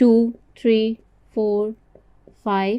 2 3 4 5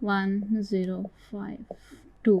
1 0 5 2.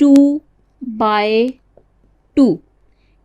2 by 2.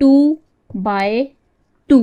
2 by 2.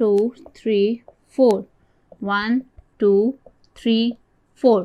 2 3 4 1 2 3 4.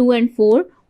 2 and 4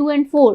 2 and 4.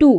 2.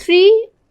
3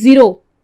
0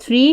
3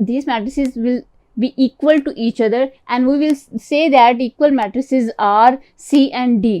these matrices will be equal to each other and we will say that equal matrices are C and D.